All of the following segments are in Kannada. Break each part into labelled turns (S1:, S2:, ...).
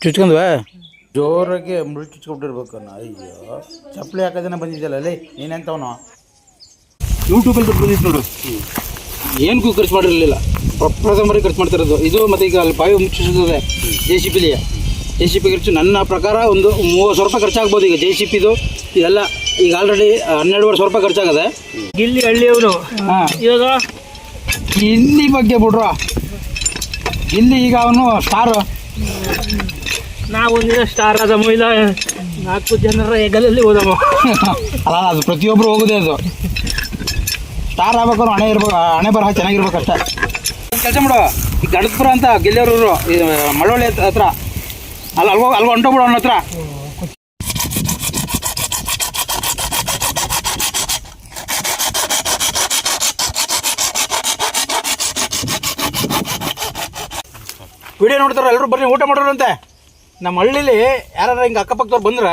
S1: ಚುಚ್ಕೊಂಡ್ವಾ ಜೋರಾಗಿ ಮುಳ್ಳು ಚುಚ್ಕೊಂಡಿರ್ಬೇಕು. ಅಯ್ಯೋ ಚಪ್ಪಲಿ ಹಾಕೋದನ್ನ ಬಂದಿದ್ದಲ್ಲ ಅಲ್ಲೇ ನೀನೆಂತವನು
S2: ಯೂಟ್ಯೂಬಲ್ಲಿ ದುಡ್ಡು ಬಂದಿತ್ತು ನೋಡು. ಏನಕ್ಕೂ ಖರ್ಚು ಮಾಡಿರಲಿಲ್ಲ, ಪ್ರಪ್ರಥಮರಿಗೆ ಖರ್ಚು ಮಾಡ್ತಿರೋದು ಇದು. ಮತ್ತು ಈಗ ಅಲ್ಲಿ ಬಾವಿ ಮುಚ್ಚಿಸುತ್ತದೆ ಜೆ ಸಿ ಪಿ ಖರ್ಚು ನನ್ನ ಪ್ರಕಾರ ಒಂದು 30,000 ರೂಪಾಯಿ ಖರ್ಚಾಗ್ಬೋದು. ಈಗ JCPದು ಇದೆಲ್ಲ ಈಗ ಆಲ್ರೆಡಿ 12,500 ರೂಪಾಯಿ ಖರ್ಚಾಗದೆ.
S3: ಗಿಲ್ಲಿ ಹಳ್ಳಿಯವರು ಇವಾಗ
S2: ಗಿಲ್ಲಿ ಬಗ್ಗೆ ಬಿಡ್ರ, ಗಿಲ್ಲಿ ಈಗ ಅವನು ಸ್ಟಾರ್.
S3: ನಾವು ಒಂದಿನ ಸ್ಟಾರ್ ಆದಮ್ಮ, ಇಲ್ಲ 4 ಜನರ ಹೆಗಲಲ್ಲಿ ಹೋದಮ್ಮ.
S2: ಅಲ್ಲ, ಅದು ಪ್ರತಿಯೊಬ್ಬರು ಹೋಗೋದೇ. ಅದು ಸ್ಟಾರ್ ಆಗ್ಬೇಕಾದ್ರು ಹಣೆ ಬರಹ ಚೆನ್ನಾಗಿರ್ಬೇಕು ಅಷ್ಟೇ. ಕೆಲಸ ಮಾಡು, ಈ ಗಣಪುರ ಅಂತ ಗೆಲ್ಲಿಯವರು ಮಳವಳ್ಳಿ ಹತ್ರ ಅಲ್ಗೋ ಹೊಂಟೋಗ್ಬಿಡು ಅವನ ಹತ್ರ. ವಿಡಿಯೋ ನೋಡ್ತಾರೆ ಎಲ್ಲರೂ, ಬರ್ರಿ ಊಟ ಮಾಡೋರಂತೆ. ನಮ್ಮ ಹಳ್ಳಿಲಿ ಯಾರು ಹಿಂಗೆ ಅಕ್ಕಪಕ್ಕದವ್ರು ಬಂದ್ರೆ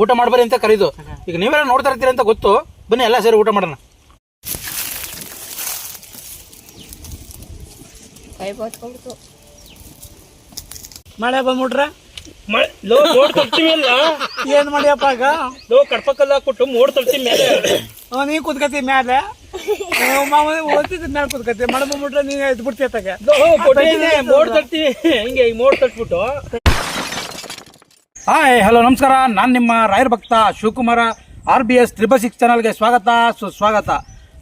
S2: ಊಟ ಮಾಡ್ಬರಿ ಅಂತ ಕರೀದು. ಈಗ ನೀವೆಲ್ಲ ನೋಡ್ತಾ ಇರ್ತೀರಿ ಅಂತ ಗೊತ್ತು, ಬನ್ನಿ ಎಲ್ಲ ಸೇರಿ ಊಟ ಮಾಡೋಣ.
S3: ಮಳೆ ಬಂದ್ಬಿಟ್ರೆ ಮೋಡ್ ತರ್ತೀವಿ ಅಲ್ಲ,
S1: ಏನು ಮಾಡಿಯಪ್ಪ ಈಗ
S3: ಕಡ್ಪಕ್ಕಲ್ಲ ಹಾಕ್ಬಿಟ್ಟು ಮೋಡ್ ತರ್ತೀವಿ ಮೇಲೆ.
S1: ನೀ ಕುತ್ಕತಿ ಮ್ಯಾಲೆ ಮಾಮೂಲಿ ಓದ್ತಿದ್ದ ಮ್ಯಾಲೆ ಕುತ್ಕತಿ, ಮಳೆ ಬಂದ್ಬಿಟ್ರೆ ನೀನು ಎದ್ದು ಬಿಡ್ತೀಯ.
S3: ಮೋಡ್ ತರ್ತೀವಿ ಹಿಂಗೆ, ಈಗ ಮೋಡ್ ತರ್ಸ್ಬಿಟ್ಟು.
S2: ಹಾಯ್ ಹಲೋ ನಮಸ್ಕಾರ, ನಾನು ನಿಮ್ಮ ರಾಯರ ಭಕ್ತ ಶಿವಕುಮಾರ. RBS 666 ಚಾನಲ್ಗೆ ಸ್ವಾಗತ ಸುಸ್ವಾಗತ.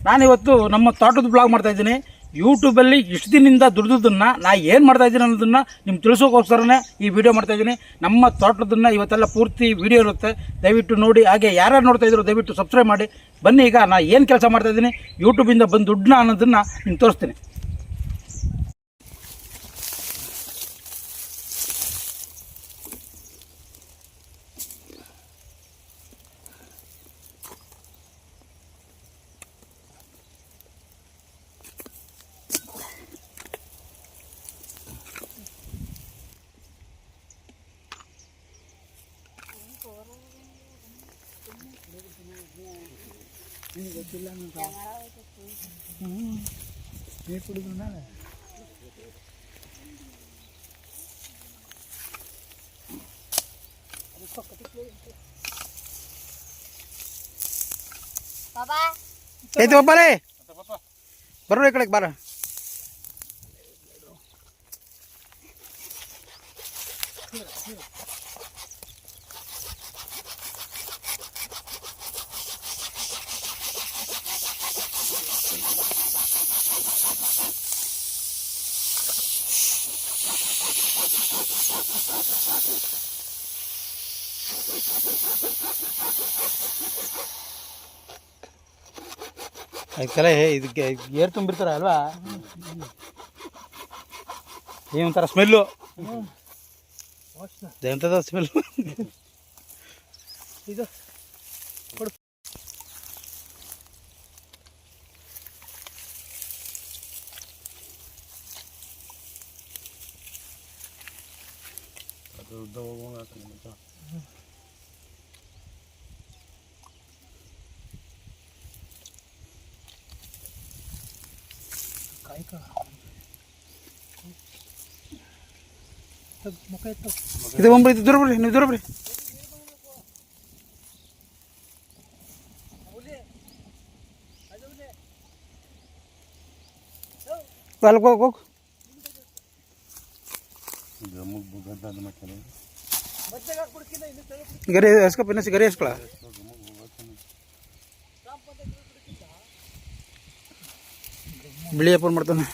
S2: ನಾನಿವತ್ತು ನಮ್ಮ ತೋಟದ ಬ್ಲಾಗ್ ಮಾಡ್ತಾಯಿದ್ದೀನಿ. ಯೂಟ್ಯೂಬಲ್ಲಿ ಇಷ್ಟು ದಿನದಿಂದ ದುಡ್ದನ್ನ ನಾ ಏನು ಮಾಡ್ತಾಯಿದ್ದೀನಿ ಅನ್ನೋದನ್ನು ನಿಮ್ಗೆ ತಿಳಿಸೋಕ್ಕೋಸ್ಕರನೇ ಈ ವಿಡಿಯೋ ಮಾಡ್ತಾಯಿದ್ದೀನಿ. ನಮ್ಮ ತೋಟದನ್ನು ಇವತ್ತೆಲ್ಲ ಪೂರ್ತಿ ವಿಡಿಯೋ ಇರುತ್ತೆ, ದಯವಿಟ್ಟು ನೋಡಿ. ಹಾಗೆ ಯಾರ್ಯಾರು ನೋಡ್ತಾಯಿದ್ರು ದಯವಿಟ್ಟು ಸಬ್ಸ್ಕ್ರೈಬ್ ಮಾಡಿ. ಬನ್ನಿ, ಈಗ ನಾನು ಏನು ಕೆಲಸ ಮಾಡ್ತಾಯಿದ್ದೀನಿ, ಯೂಟ್ಯೂಬಿಂದ ಬಂದು ದುಡ್ಡನ್ನ ಅನ್ನೋದನ್ನು ನಿಮ್ಗೆ ತೋರಿಸ್ತೀನಿ. ಐತೆ ಒಬ್ಬರೇ ಬರೋ ಈ ಕಡೆಗೆ ಬಾರ. ಅದಕ್ಕೆಲ್ಲ ಇದಕ್ಕೆ ಏರ್ ತುಂಬಿರ್ತಾರ ಅಲ್ವಾ, ಏನೊಂಥರ ಸ್ಮೆಲ್ಲು, ಎಂಥದ ಸ್ಮೆಲ್ಲು ಇದು. ಇದು ಬಂದ್ಬಿಡಿ, ದೂರ ಬರ್ರಿ, ನೀವು ದೂರ ಬರ್ರಿ. ಅಲ್ಗೆ ಹೋಗು ಗರಿ ಹಸ್ಕಪ್ಪ, ಇನ್ನೊಸಿ ಗರಿ ಹಸ್ಕೊಳ. ಬಿಳಿ ಅಪ್ಪ ಮಾಡ್ತಾನೆ.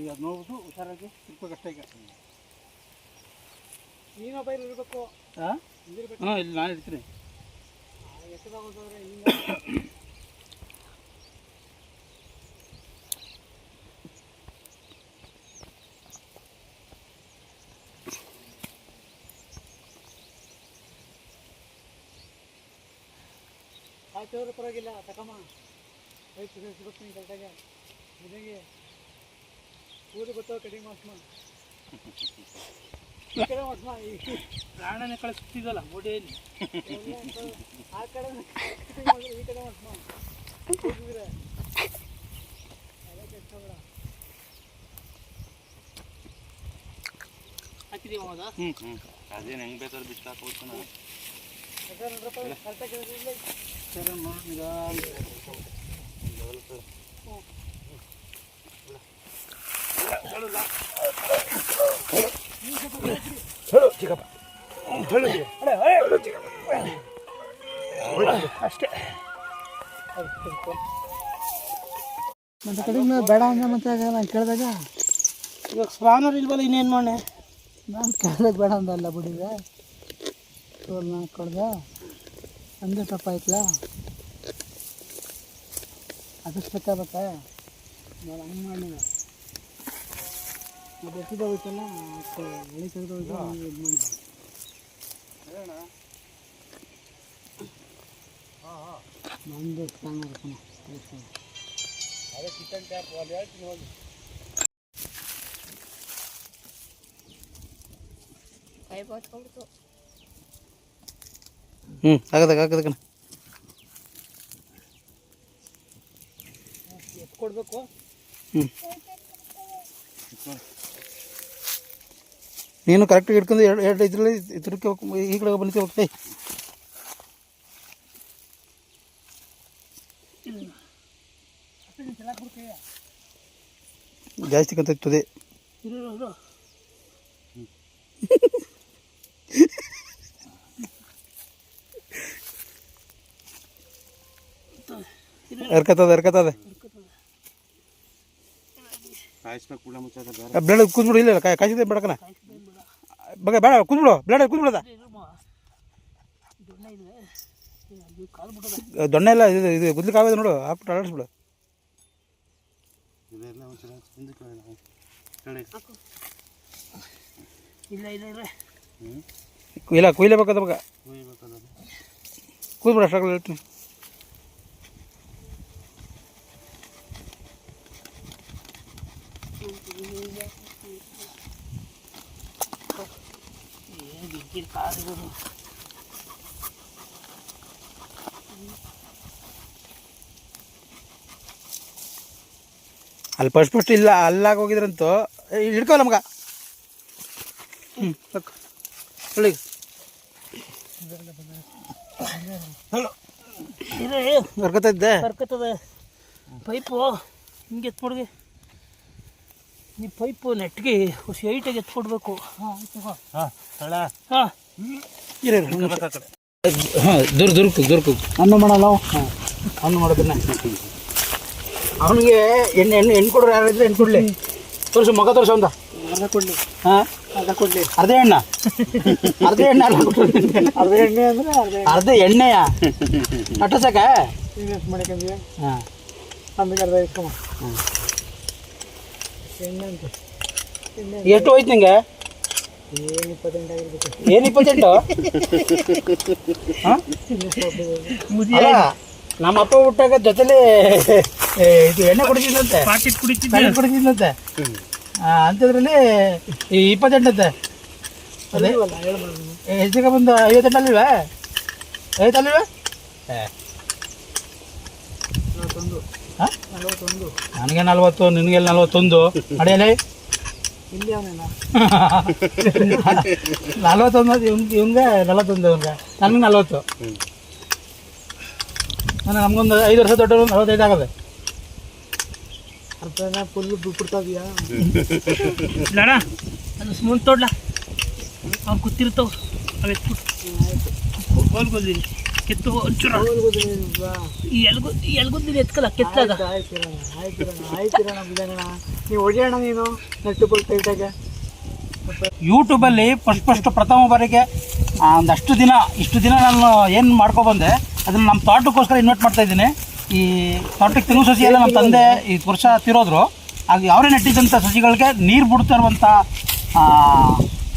S2: ಈಗ ಅದು ನೋಡ್ಬಿಟ್ಟು ಹುಷಾರಾಗಿ ಇರ್ಬೇಕಷ್ಟೇ. ಈಗ
S3: ನೀನು ಬೈಲ್ ಇರಬೇಕು.
S2: ಹಾಂ, ಇಲ್ಲಿ ನಾನು ಇರ್ತೀನಿ.
S3: ಆಯ್ತವ್ರು ಪರವಾಗಿಲ್ಲ ತಕಮ್ಮ ರೈತ ಸಿಗುತ್ತೆ ಕರೆಕ್ಟಾಗಿ ಮನೆಗೆ ಊರು ಗೊತ್ತಾವ ಕಡಿಮೆ ಮಾಡ್ಸ್ಮ ಈ ಕಡೆ ಮಾಡ್ಸ್ಮ ಪ್ರಾಣನೇ ಕಳಿಸ್ತಿದ್ದಲ್ಲ ಮೋಡಿಯಲ್ಲಿ ಆ ಕಡೆ ಈ ಕಡೆ ಮಾಡ್ಸ್ಮ ಹೋಗಿದ್ರೆ ಅದಕ್ಕೆ ಇಷ್ಟಬೇಡ ಹಾಕಿದೀವಿ ಹೋದ
S4: ಅದೇನು ಹೆಂಗೆ ಬೇಕಾದ್ರೆ ಬಿಟ್ಟು ಹಾಕೋದು ನಾವು
S3: ಕರೆಕ್ಟಾಗಿ
S2: ಸರಿ ನೋಡಿ
S3: ಅಷ್ಟೇ ಮತ್ತೆ ಕಡಿಮೆ ಬೇಡ ಅಂದ ಮತ್ತೆ ನಾನು ಕೇಳಿದಾಗ ಇವಾಗ ಸ್ಪಾನರ್ ಇಲ್ವಲ್ಲ ಇನ್ನೇನು ಮಾಡಿ ನಾನು ಕೇಳಿದಾಗ ಬೇಡ ಅಂದಲ್ಲ ಬಿಡಿದೆ ತೋಲ್ ಕೊಡ್ದೆ ಅಂದೇ ತಪ್ಪಾಯ್ತಲ್ಲ ಅದಷ್ಟು ಬೇಕಾಗತ್ತೆ ನಾನು ಹಂಗೆ ಮಾಡಿದ ಅದು ಎತ್ತಿದ ಹೋಯ್ತಲ್ಲ ಎಳಿ ತೆಗೆದು ಹೋಯ್ತು ಇದು ಮಾಡಿ ನಂದು ಸ್ಕ್ಯಾನರ್
S1: ಅದೇ ಕಿಚನ್ ಟ್ಯಾಪ್ ಅಲ್ಲಿ ಹೇಳ್ತೀನಿ ಹೋಗಿ.
S2: ಆಗದ
S3: ಎಷ್ಟು ಕೊಡಬೇಕು
S2: ನೀನು ಕರೆಕ್ಟಾಗಿ ಹಿಡ್ಕೊಂಡು ಎರಡು ಇದ್ರಲ್ಲಿ ತಿರುಗಿ ಈ ಕಡೆ ಬಂದು ಹೋಗ್ತೇ ಜಾಸ್ತಿ ಕಂತದೆ ಹರ್ಕತ್ತದ
S4: ಕಾಯಿಸ್ಬೇಕು ಕೂಡ ಮುಚ್ಚದ
S2: ಬ್ಲೇಡ್ ಕೂತ್ಬಿಡು ಇಲ್ಲ ಕಾಯಿಸಿದೆ ಬೇಡಕನ ಬೇಡ ಕೂತ್ಬಿಡು ಬ್ಲೇಡ್ ಕೂತ್ಬಿಡದ ದೊಣ್ಣೆ ಎಲ್ಲ ಇದು ಗುದ್ಲಿಕ್ಕೆ ಆಗೋದು ನೋಡು ಹಾಕ್ಬಿಟ್ಟು ಅಲಾಡಿಸ್ಬಿಡು
S4: ಇದೆಲ್ಲ ಒಂದ್ಸಲ ಹಿಂದಕ್ಕೆ
S2: ಇಲ್ಲ ಕೊಯ್ಲೇಬೇಕದ ಮಗ
S4: ಹೋಗ್ಬೇಕಲ್ಲ
S2: ಕೂತ್ಬಿಡು ಅಷ್ಟಾಗಲ್ಲ ಹೇಳ್ತೀನಿ ಅಲ್ಲಿ ಫಸ್ಟ್ ಇಲ್ಲ ಅಲ್ಲಾಗ ಹೋಗಿದ್ರಂತೂ ಹಿಡ್ಕೋಲ್ಲ ಮಗ ಸಾಕು ಹೇಳಿ ಬರ್ಕೊತಿದ್ದೆ
S3: ಬರ್ಕತ್ತದ ಪೈಪು ಹಿಂಗೆ ಎತ್ಕೊಡ್ಗೆ ನೀವು ಪೈಪು ನೆಟ್ಗೆ ಹೊಸ ಹೈಟಾಗಿ ಎತ್ಕೊಡ್ಬೇಕು ಹಾಂ ಹಾಂ
S2: ಹಾಂ ದುರ್ಕು
S3: ಅನ್ನ ಮಾಡಲ್ಲ
S2: ಹಾಂ ಅವನು ಮಾಡೋದನ್ನ ಅವನಿಗೆ ಎಣ್ಣೆ ಕೊಡ್ರಿ ಯಾರಿದ್ರೆ ಎಣ್ಣೆ ಕೊಡಲಿ ತೋರಿಸು ಮಗ ತೋರಿಸು ಅಂದ
S3: ಅದ ಕೊಡಲಿ
S2: ಹಾಂ
S3: ಅದ ಕೊಡಲಿ
S2: ಅರ್ಧ ಎಣ್ಣೆ ಅರ್ಧ ಎಣ್ಣೆ ಅಲ್ಲ
S3: ಅರ್ಧ ಎಣ್ಣೆ ಅಂದರೆ
S2: ಅರ್ಧ ಎಣ್ಣೆಯ ಅಟ್ಟಸಕ
S3: ಇನ್ವೆಸ್ಟ್ ಮಾಡ್ಕೊಂಡ್ವಿ
S2: ಹಾಂ
S3: ಅಂದಕ್ಕೆ ಅರ್ಧ ಇಸ್ಕೊಂಬ ಎಣ್ಣೆ ಅಂತ ಎಣ್ಣೆ
S2: ಎಷ್ಟು ಹೋಯ್ತು ನಿಂಗೆ
S3: ಏನು 28 ಆಗಿರ್ಬೇಕು
S2: ಏನು 28 ಹಾಂ ಅಲ್ಲ ನಮ್ಮ ಅಪ್ಪ ಹುಟ್ಟಾಗ ಜೊತೆಲಿ ಇದು ಎಣ್ಣೆ ಕುಡಿತಿದ್ದಂತೆ
S3: ಪಾಕೆಟ್ ಕುಡಿತಿದ್ದೆ
S2: ಕುಡಿತಿದ್ದಂತೆ ಅಂಥದ್ರಲ್ಲಿ ಈ 28 ಅಂತೆ ಅದೇ ಹೆಚ್ಚಿಗೆ ಬಂದು 58 ಅಲ್ಲಿಲ್ವಾ 50 ಅಲ್ಲಿಲ್ವಾ
S3: 41
S2: ಹಾಂ
S3: 41
S2: ನನಗೆ 40 ನಿನಗೆ 41 ಅಡೆಯಲೇ
S3: ಇಲ್ಲಿ ಅವನೇನ
S2: 41 ಇವಂಗೆ 41 ಇವಂಗೆ ನನಗೆ 40 ನಮಗೊಂದು 5 ವರ್ಷ ದೊಡ್ಡವರು 45 ಆಗದೆ
S3: ಅರ್ಧನ ಫುಲ್ ಬಿಟ್ಬಿಡ್ತಾವಿಯಾ ಇಲ್ಲ ಅದು ಸ್ಮೂನ್ ತೋಡ್ಲ ಅವ್ನು ಕೂತಿರ್ತಾವ ಅವು ಎತ್ಬಿಟ್ಟು ಗೋಲ್ಗೋದಿ ಕೆತ್ತು ಒಂಚೂರು ಎಲ್ಗುದ್ದಿನ ಎತ್ಕಲ್ಲ ಕೆತ್ತಲಾಗ ಆಯ್ತಿರೋಣ ಬಿಡೋಣ ನೀವು ಹೊಡಿಯೋಣ ನೀನು ನೆಟ್ಟು ಫುಲ್ ಟೈಟಾಗೆ
S2: ಯೂಟ್ಯೂಬಲ್ಲಿ ಫಸ್ಟ್ ಪ್ರಥಮ ಬಾರಿಗೆ ಇಷ್ಟು ದಿನ ನಾನು ಏನು ಮಾಡ್ಕೊಬಂದೆ ಅದನ್ನು ನಮ್ಮ ತೋಟಕ್ಕೋಸ್ಕರ ಇನ್ವೈಟ್ ಮಾಡ್ತಾಯಿದ್ದೀನಿ ಈ ತೋಟಕ್ಕೆ ತೆಂಗು ಸಸಿ ಎಲ್ಲ ನಮ್ಮ ತಂದೆ ಈ ವರ್ಷ ತಿರೋದ್ರು ಆಗ ಅವರೇ ನೆಟ್ಟಿದ್ದಂಥ ಸಸಿಗಳಿಗೆ ನೀರು ಬಿಡ್ತಾ ಇರುವಂಥ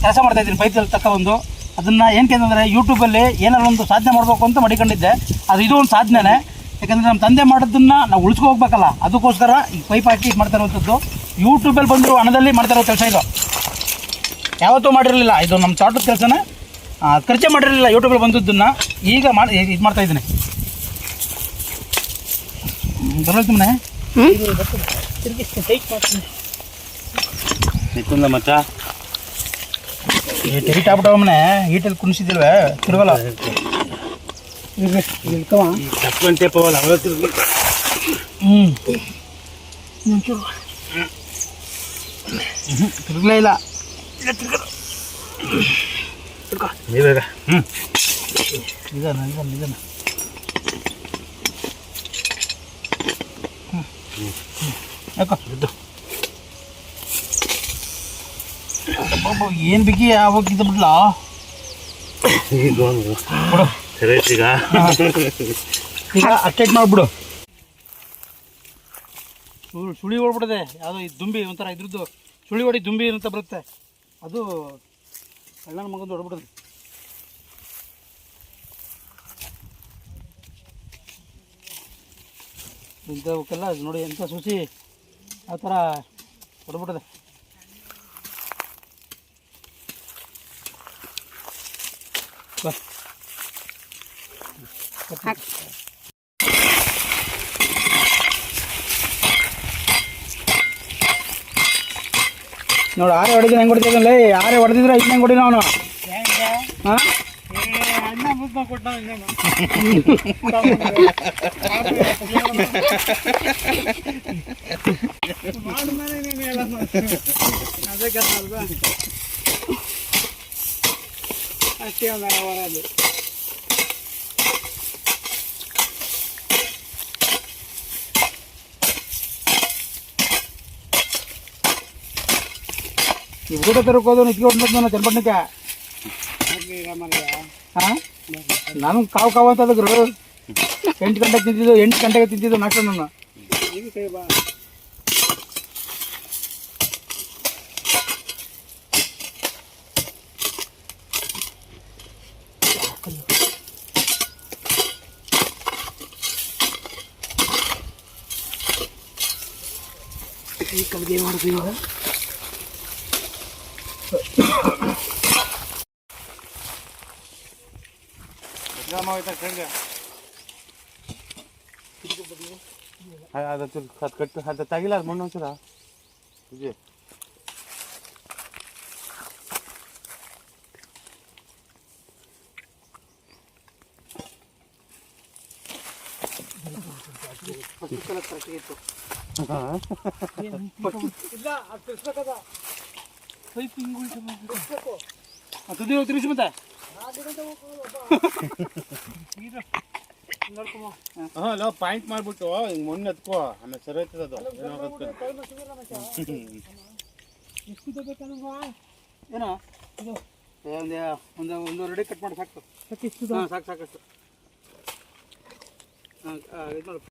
S2: ಕೆಲಸ ಮಾಡ್ತಾಯಿದ್ದೀನಿ ಪೈಪಲ್ಲಿ ತಗೊಬಂದು ಅದನ್ನು ಏನಕ್ಕೆ ಅಂತಂದರೆ ಯೂಟ್ಯೂಬಲ್ಲಿ ಏನಾದ್ರು ಒಂದು ಸಾಧನೆ ಮಾಡಬೇಕು ಅಂತ ಮಡಿಕೊಂಡಿದ್ದೆ. ಅದು ಇದು ಒಂದು ಸಾಧನೆನೇ. ಯಾಕಂದರೆ ನಮ್ಮ ತಂದೆ ಮಾಡೋದನ್ನು ನಾವು ಉಳಿಸ್ಕೊ ಹೋಗ್ಬೇಕಲ್ಲ, ಅದಕ್ಕೋಸ್ಕರ ಈ ಪೈಪ್ ಹಾಕಿ ಇದು ಮಾಡ್ತಾ ಇರುವಂಥದ್ದು. ಯೂಟ್ಯೂಬಲ್ಲಿ ಬಂದರೂ ಹಣದಲ್ಲಿ ಮಾಡ್ತಾ ಇರೋ ಕೆಲಸ ಇದು. ಯಾವತ್ತೂ ಮಾಡಿರಲಿಲ್ಲ, ಇದು ನಮ್ಮ ತೋಟದ ಕೆಲಸನೇ. ಖರ್ಚೆ ಮಾಡಿರಲಿಲ್ಲ ಯೂಟ್ಯೂಬಲ್ಲಿ ಬಂದದ್ದನ್ನು. ಈಗ ಇದು ಮಾಡ್ತಾಯಿದ್ದೀನಿ. ಬರಲ್ಲ ಸುಮ್ಮನೆ
S4: ನಿಕ್ಕುಂದ ಮಚ್ಚ
S2: ಟೆರಿಟ್ ಆಗ್ಬಿಟ್ಟವಮ್ಮನೆ. ಈಟಲ್ಲಿ ಕುಣಿಸಿದಿಲ್ವೇ ತಿರುಗಲ್ಲ.
S3: ಇಳ್ಕವ
S4: ತಪ್ಪಂತೆ ಪವಲ್ಲ
S2: ತಿರುಗಲೇ ಇಲ್ಲ.
S4: ನೀವೇಗ
S2: ನಿಧಾನ. ಯಾಕೋ ಏನು ಬಿಗಿ ಆವಾಗಿದ್ದ ಬಿಡ್ಲ
S4: ಸರಿಗ
S2: ಈಗ ಅಟ್ಯಾಕ್ ಮಾಡಿಬಿಡು. ಸುಳಿ ಹೊಡ್ಬಿಡದೆ. ಯಾವುದೋ ಈ ದುಂಬಿ ಒಂಥರ ಇದ್ರದ್ದು ಸುಳಿ ಹೊಡಿ ದುಂಬಿ ಅಂತ ಬರುತ್ತೆ, ಅದು ಅಣ್ಣನ ಮಗಂದು ಹೊಡ್ಬಿಡೋದು. ಇಂಥವಕ್ಕೆಲ್ಲ ನೋಡಿ ಎಂಥ ಸುಸಿ ಆ ಥರ ಹೊಡ್ಬಿಡದೆ. ನೋಡಿ ಆರೆ ಹೊಡೆದಿನ ಹೆಂಗೆ ಹೊಡಿತಿದ್ದಲ್ಲ. ಆರೆ ಹೊಡೆದಿದ್ರೆ ಇನ್ನು ಹೆಂಗೆ ಹೊಡಿನ ಅವನು. ಹಾಂ
S3: ಅಷ್ಟೇ ಹೊರದು
S2: ಈ ಊಟ ತರಕ್ಕೆ ಹೋದವನು ಇಟ್ಕೊಂಡು ನಾನು ಚನ್ನಪಟ್ಟಣಕ್ಕೆ. ಹಾಂ ನಾನು ಕಾವು ಅಂತ ಅದಕ್ರು 8 ಗಂಟೆಗೆ ತಿಂತಿದ್ದು, 8 ಗಂಟೆಗೆ ತಿಂತಿದ್ದು ನಾಷ್ಟ ನಾನು.
S3: ಈ ಕಲ್ಗೆ ಏನು ಮಾಡ್ತೀವಿ ಇವಾಗ?
S4: ಅದು ತಗಿಲ್ಲ ಅದು ಮಣ್ಣು ಒಂಚೂರ ಇದೆ.
S2: ತಿರುಗಿಸಿ ಮತ್ತೆ
S4: ಪಾಯಿಂಟ್ ಮಾಡ್ಬಿಟ್ಟು ಹಿಂಗೆ ಮಣ್ಣು ಎತ್ಕೋ, ಆಮೇಲೆ ಸರಿ ಹೋಯ್ತದ ಅದು.
S2: ಏನೋ ಒಂದು ರೆಡಿ ಕಟ್ ಮಾಡಿ ಸಾಕು. ಹಾಂ ಸಾಕಷ್ಟು. ಹಾಂ ಇದು ನೋಡಿ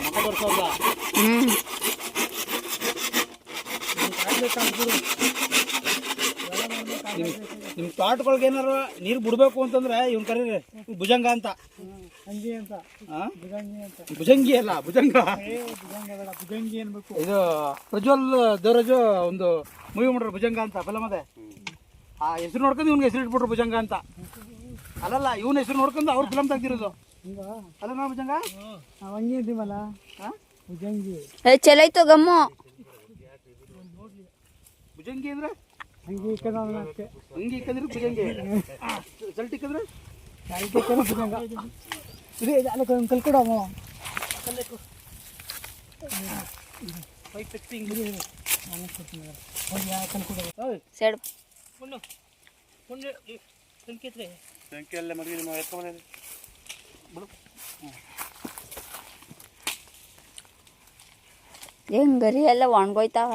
S2: ಮಗ ಬರ್ಸೋದ ನಿಮ್ಮ ತೋಟಗಳಿಗೆ ಏನಾರು ನೀರು ಬಿಡಬೇಕು ಅಂತಂದ್ರೆ ಇವ್ನು ಕರೀರಿ ಭುಜಂಗ ಅಂತ.
S3: ಹಂಗೆ ಅಂತ
S2: ಭುಜಂಗಿ ಅಲ್ಲ ಭುಜಂಗ.
S3: ಭುಜಂಗಿ ಅನ್ಬೇಕು.
S2: ಇದು ಪ್ರಜ್ವಲ್ ದೇವರಾಜು ಒಂದು ಮೂವಿ ಮಾಡ್ರು ಭುಜಂಗ ಅಂತ ಫಿಲಮ್ ಅದೇ. ಆ ಹೆಸರು ನೋಡ್ಕೊಂಡು ಇವ್ನಿಗೆ ಹೆಸರು ಇಟ್ಬಿಟ್ರು ಭುಜಂಗ ಅಂತ. ಅಲ್ಲಲ್ಲ ಇವನ ಹೆಸರು ನೋಡ್ಕೊಂಡು ಅವ್ರು ಫಿಲಮ್ ತೆಗ್ದಿರೋದು ಅಲ್ಲ ನಾ ಭುಜಂಗ.
S3: ನಾವು ಹಂಗೆ ಇದ್ದೀವಲ್ಲ ಭುಜಂಗಿ.
S5: ಚಲಾಯ್ತು ಗಮ್ಮು.
S2: ಭುಜಂಗಿ ಅಂದ್ರೆ
S3: ಹಂಗೆ ಇಕ್ಕಂದ್ರೆ ಅಷ್ಟೇ.
S2: ಹಂಗೆ ಇಕ್ಕಂದ್ರೆ ಭುಜಂಗಿ, ಸಲ್ಟ್ ಇಕ್ಕಂದ್ರೆ
S3: ಭುಜಂಗ. ಇದೆ ಅಲ್ಲ ಕಲ್ಕೊಡಮ್ಮ.
S5: ಸೈಡ್
S4: ಸಂಖ್ಯೆ ಎಲ್ಲ ಮದುವೆ ನಿಮ್ಮ ಎತ್ಕೊಂಬಂದ
S5: ಹೆಂಗ್ ಗರಿ ಎಲ್ಲ ಒಣಗೋಯ್ತಾವ.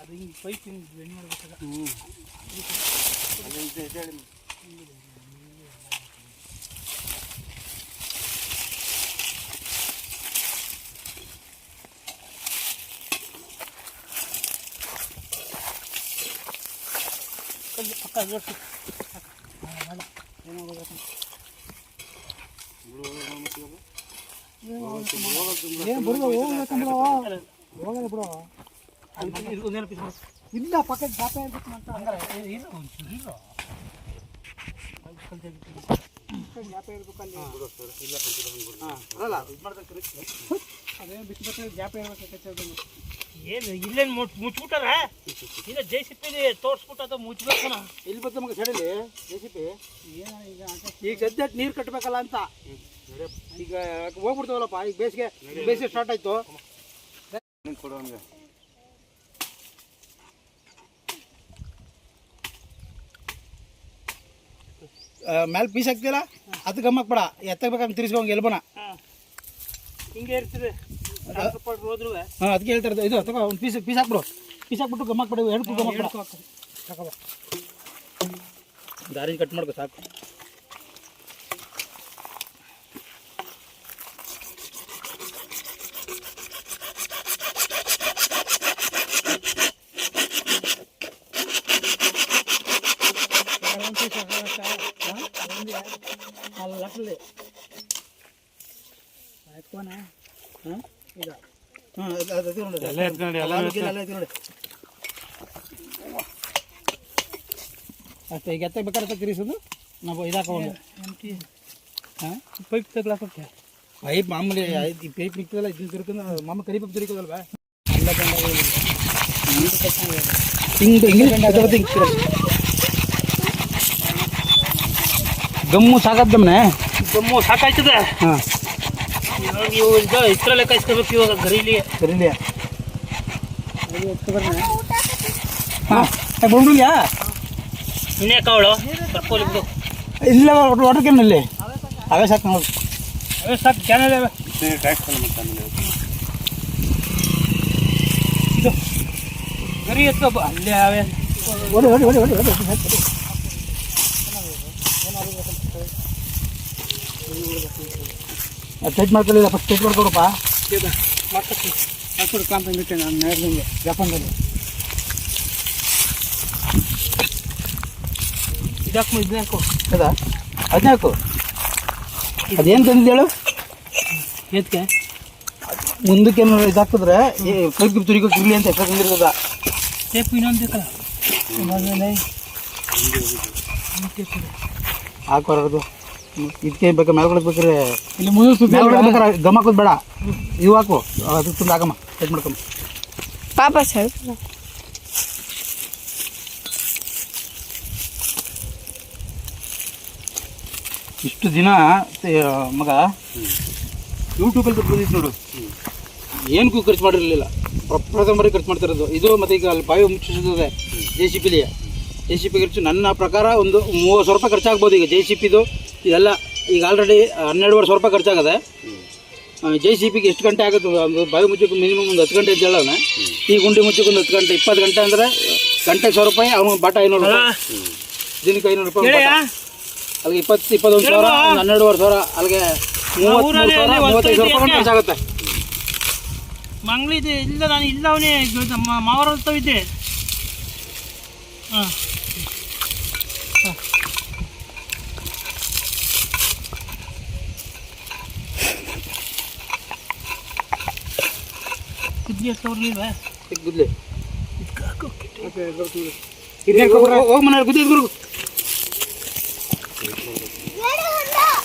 S2: ಅದು ಹಿಂಗೆ ಪೈಪ್ ಹಿಂಗೆ ಎಣ್ಣೆ ಮಾಡ್ಬೇಕಲ್ಲ.
S3: ಇಲ್ಲ ಪಕ್ಕದ ಜಾಪ ಇರ್ಬೇಕು ಅಂತ ಜಾಪ ಇರ್ಬೇಕು ಅಲ್ಲಿ ಅದೇನು ಬಿಟ್ಟು ಜಾಪ ಇರ್ಬೇಕು
S6: ಏನು ಇಲ್ಲೇನು ಮುಚ್ಬಿಟ್ಟಾರ ಇಲ್ಲ JCP ತೋರಿಸ್ಬಿಟ್ಟು ಮುಚ್ಬೇಕು
S2: ಇಲ್ಲಿ ಬಂದ ನಮಗೆ ಸಡಲಿ JCP ಈಗ ಸದ್ಯಕ್ಕೆ ನೀರು ಕಟ್ಟಬೇಕಲ್ಲ ಅಂತ ಈಗ ಹೋಗ್ಬಿಡ್ತಾವಲ್ಲಪ್ಪ ಈಗ ಬೇಸಿಗೆ ಸ್ಟಾರ್ಟ್ ಆಯ್ತು
S4: ಕೊಡೋನ್ಗೆ
S2: ಮೇಲೆ ಪೀಸ್ ಹಾಕ್ತಿಲ್ಲ ಅದು ಗಮ್ಮಕ್ ಬೇಡ ಎತ್ತಬೇಕಂತ ತಿರ್ಸ್ಕೊಂಡ್ ಎಲ್ಬನ
S6: ಹಿಂಗೆ ಇರ್ತದೆ ಹೋದ್ರು
S2: ಹಾಂ ಅದಕ್ಕೆ ಹೇಳ್ತಾ ಇರೋದು ಇದು ತಗೋ ಒಂದು ಪೀಸ್ ಹಾಕ್ಬಿಡು ಪೀಸ್ ಹಾಕ್ಬಿಟ್ಟು ಗಮ್ಮಕ್ ಬಿಡು ಎರಡು ಗಮ್ಮಕ್ ಬಿಡು ತಗೋ ದಾರಿ ಕಟ್ ಮಾಡ್ಕೊ ಸಾಕು
S3: ಅಲ್ಲಿ ಆಯ್ಕೋಣ
S2: ಹಾಂ
S3: ಈಗ
S2: ಹಾಂ ಅದು ನೋಡಿ
S4: ಎಲ್ಲ ಎತ್ಕೊಂಡು ಎಲ್ಲ
S2: ನೋಡಿ ಅಷ್ಟೇ ಈಗ ಎತ್ತ ಬೇಕಾದ್ರೆ ತಿರ್ಸೋದು ನಾವು ಇದಾಕೊಂಡು ಹಾಂ
S3: ಪೈಪ್ ತಗ್ಲಾಕೋಕ್ಕೆ
S2: ಪೈಪ್ ಮಾಮೂಲಿ ಈ ಪೈಪ್ ನಿಕ್ತದಲ್ಲ ಇದನ್ನ ತಿರ್ಕೊಂಡು ಮಾಮೂಲಿ ಕರಿ ಪೈಪ್ ತಿರ್ಕೋದಲ್ವಾ ಹಿಂಗೆ ಗಮ್ಮು ಸಾಕಾದ್ದಮ್ಮನೆ
S6: ಗಮ್ಮು ಸಾಕಾಯ್ತದೆ
S2: ಹಾಂ
S6: ಇವಾಗ ನೀವು ಈಗ ಇಷ್ಟರಲ್ಲೇ ಕಾಯಿಸ್ಕೋಬೇಕು ಇವಾಗ ಗರೀಲಿ
S2: ಸರಿಲಿ ಹಾಂ ಬಂದ್ಯಾ
S6: ಇನ್ನೇ ಕಾವಳು ಕರ್ಕೋಲಿ ಬಿಡು
S2: ಇಲ್ಲ ವಾಟರ್ ಕ್ಯಾನಲ್ಲಿ ಅವೇ ಸಾಕು ನೋಡಿ
S6: ಅವೇ ಸಾಕು ಕ್ಯಾನಲ್
S4: ಟ್ಯಾಕ್ಸ್ ಮತ್ತೆ
S6: ಇದು ಗರಿ ಎತ್ಕೊ ಅಲ್ಲೇ ಅವೇ
S2: ಹೊಡಿ ಹೊಡಿ ಹೊಡಿ ಹೊಡಿ ಹೊಡಿ ಟೈಟ್ ಮಾಡ್ಕೊಳ್ಳಿಲ್ಲ ಫಸ್ಟ್ ಟೈಟ್ ಮಾಡ್ಕೊಡಪ್ಪ
S3: ಮಾಡ್ಕೊಡು ಕಾಂಪೌಂಡ್ ಬಿಟ್ಟೆ ನಾನು ಹೇಳ್ದಂಗೆ ಜಪಾನ್ದಲ್ಲಿ
S6: ಇದಾಕು ಇದನ್ಯಾಕು
S2: ಹೌದಾ ಹದಿನಾಲ್ಕು ಅದೇನು ತಂದಿದ್ದು ಹೇಳು
S6: ಎತ್ಕೆ
S2: ಮುಂದಕ್ಕೆ ಏನಾದ್ರು ಇದಾಕಿದ್ರೆ ಕೈಗೆ ತುರಿಗೋಕೆ ಇರಲಿ ಅಂತ ಎಕ್ಸ್ಟ್ರಾ ತಂದಿರ್ತದ
S6: ಟೇಪು ಇನ್ನೊಂದು ಬೇಕಲ್ಲ
S2: ಹಾಕೋರದು ಇದಕ್ಕೆ ಬೇಕಾ ಮೇಲ್ಗೊಳಕ್ಕೆ ಬೇಕಾದ್ರೆ
S3: ಇಲ್ಲಿ ಮುಂದೆ
S2: ಬೇಕಾರೆ ಗಮ ಹಾಕೋದು ಬೇಡ ಇವು ಹಾಕು ಅದಕ್ಕೆ ತುಂಬ ಆಗಮ್ಮ ಟೈಟ್ ಮಾಡ್ಕೊಂಬ
S5: ಪಾಪ ಸರ್
S2: ಇಷ್ಟು ದಿನ ಮಗ ಯೂಟ್ಯೂಬಲ್ಲಿ ಬಂದಿತ್ತು ನೋಡು ಏನಕ್ಕೂ ಖರ್ಚು ಮಾಡಿರಲಿಲ್ಲ ಪ್ರಥಮ ಬಾರಿ ಖರ್ಚು ಮಾಡ್ತಿರೋದು ಇದು ಮತ್ತು ಈಗ ಅಲ್ಲಿ ಬಾವಿ ಮುಚ್ಚಿಸಿದೆ JCP ಖರ್ಚು ನನ್ನ ಪ್ರಕಾರ ಒಂದು 30,000 ರೂಪಾಯಿ ಖರ್ಚಾಗ್ಬೋದು ಈಗ JCPದು ಇದೆಲ್ಲ ಈಗ ಆಲ್ರೆಡಿ 12,500 ರೂಪಾಯಿ ಖರ್ಚಾಗದೆ JCPಗೆ ಎಷ್ಟು ಗಂಟೆ ಆಗುತ್ತೆ ಒಂದು ಬಾವಿ ಮುಚ್ಚಕ್ಕೆ ಮಿನಿಮಮ್ ಒಂದು 10 ಗಂಟೆ ಅಂತ ಹೇಳೋಣ ಈ ಗುಂಡಿ ಮುಚ್ಚಕ್ಕೆ ಒಂದು 10 ಗಂಟೆ 20 ಗಂಟೆ ಅಂದರೆ ಗಂಟೆಗೆ 1,000 ರೂಪಾಯಿ ಅವನು ಬಾಟ 500 ರೂಪಾಯಿ ದಿನಕ್ಕೆ 500 ರೂಪಾಯಿ ಬಾಟ. ಅಲ್ಲಿಗೆ 21,000 12,500 ಅಲ್ಲಿಗೆ 33,000 ರೂಪಾಯಿ ಖರ್ಚಾಗುತ್ತೆ
S6: ಮಂಗ್ಳಿದೆ ಇಲ್ಲ ನಾನು ಇಲ್ಲ ಅವನೇ ಮಾವರ ಇದ್ದೆ ಹಾಂ ಕುದ್ದಿ ತೋರ್ಲಿಲ್ವಾ
S2: ಗುದ್ಲಿ ಹೋಗಿ ಮನೆ ಗುದ್ದಿ ಗುರು